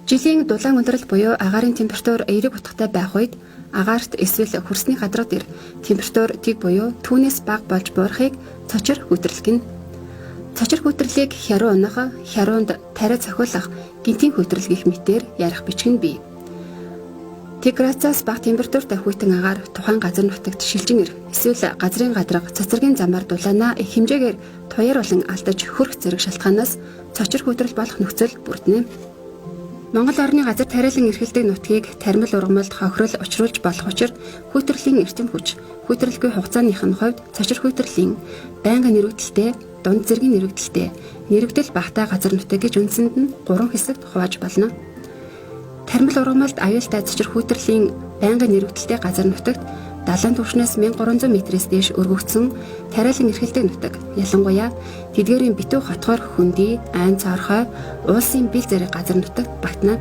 Жилийн дулаан ундрал буюу агаарын температур эерэг утгатай байх үед агаарт эсвэл хөрсний гадрууд ир температур тэг буюу түүнээс бага болж буурахыг цочор хүүтрэл гэнэ. Цочор хүүтрлийг хяруу унах, хяруунд тариа цохиулах, гинтийн хүүтрэл гэх мэтээр ярих бичгэн бий. Тэг градусаас бага температуртай хүйтэн агаар тухайн газар нутагт шилжин ир эсвэл газрын гадраг цацрагийн замаар дулаанаа их хэмжээгээр туяар болон алдаж хөрөх зэрэг шалтгаанаас цочор хүүтрэл болох нөхцөл бүрдэнэ. Монгол орны газар тариалан эрхэлдэг нутгийг тармил ургамалд хохирол учруулж болох учраас хүүтрлийн эрчим хүч, хүүтрэлгүй хугацааных нь хувьд цочор хүүтрлийн байнгын нэрвэгдэлтэй, дунд зэргийн нэрвэгдэлтэй, нэрвэгдэл багтаа газар нутаг гэж үндсэнд нь 3 хэсэгт хувааж болно. Тармил ургамалд аюултай цочор хүүтрлийн байнгын нэрвэгдэлтэй газар нутагт далайн түвшнээс 1300 м-ээс дээш өргөгдсөн тариалан эрхэлдэг нутаг, ялангуяа тэдгээрийн битүү хотгоор хөндөй, айн цаорхой, уулсын бил зэрэг газар нутагт багтана.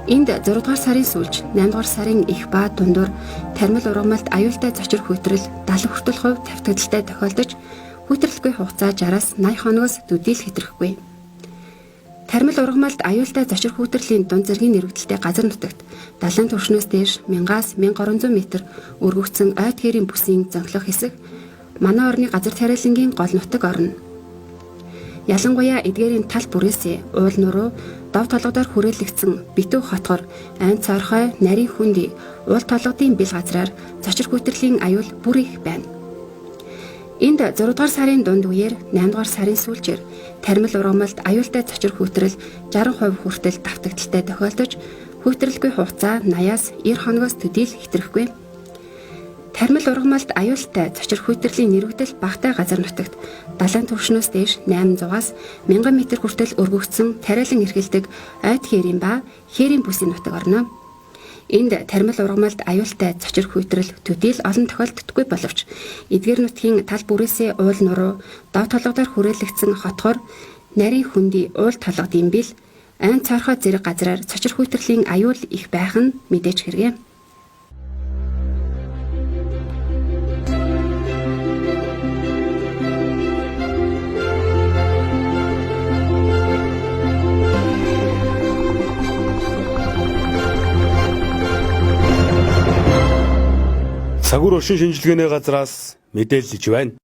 Энд 6 дугаар сарын сүүлж 8 дугаар сарын их ба дундуур тармил ургамалд аюултай цочор хүүтрэл 70 хүртэл хувь тавтагдaltaй тохиолдож хүүтрэлгүй хугацаа 60-аас 80 хоногоос төдийл хэтрэхгүй. Тармил ургамалд аюултай зочир хүүтрлийн дунд зэргийн нэрвэгдэлтэй газар нутагт далайн түвшнээс дээш 1000-аас 1300 м өргөгдсөн ойд гэрийн бүсийн зөнхлөх хэсэг манай орны газар тариалангийн гол нутаг орно. Ялангуяа эдгээрийн тал бүрээсээ уул нуруу дов толгодоор хүрээлэгдсэн битүү хотгор, айн цаорхой, нарийн хүндий, уул толгодын бил газраар зочир хүүтрлийн аюул бүр их байна. Энд 6 дугаар сарын дунд үеэр 8 дугаар сарын сүүлчээр тармил ургамалд аюултай цочор хүүтрэл 60% хүртэл давтагдaltaй тохиолдож хүүтрэлгүй хугацаа 80-аас 90 хоногоос төдийл хэтрэхгүй. Тармил ургамалд аюултай цочор хүүтрлийн нэрвэгдэл багтаа газар нутагт далайн түвшнөөс дээш 800-аас 1000 м хүртэл өргөгдсөн тариалан эрхэлдэг ойд хээрийн ба хээрийн бүсийн нутаг орно. Энд тармил ургамалд аюултай цочор хүүтрэл төдийл олон тохиолддоггүй боловч эдгээр нутгийн тал бүрээсээ уул нуруу дов толгодоор хүрээлэгдсэн хотгор, нарийн хүндий, уул толгодын бил, айн цаорхой зэрэг газраар цочор хүүтрлийн аюул их байх нь мэдээж хэрэгэ. Сагуур оршин шинжилгээний газраас мэдээлж байна.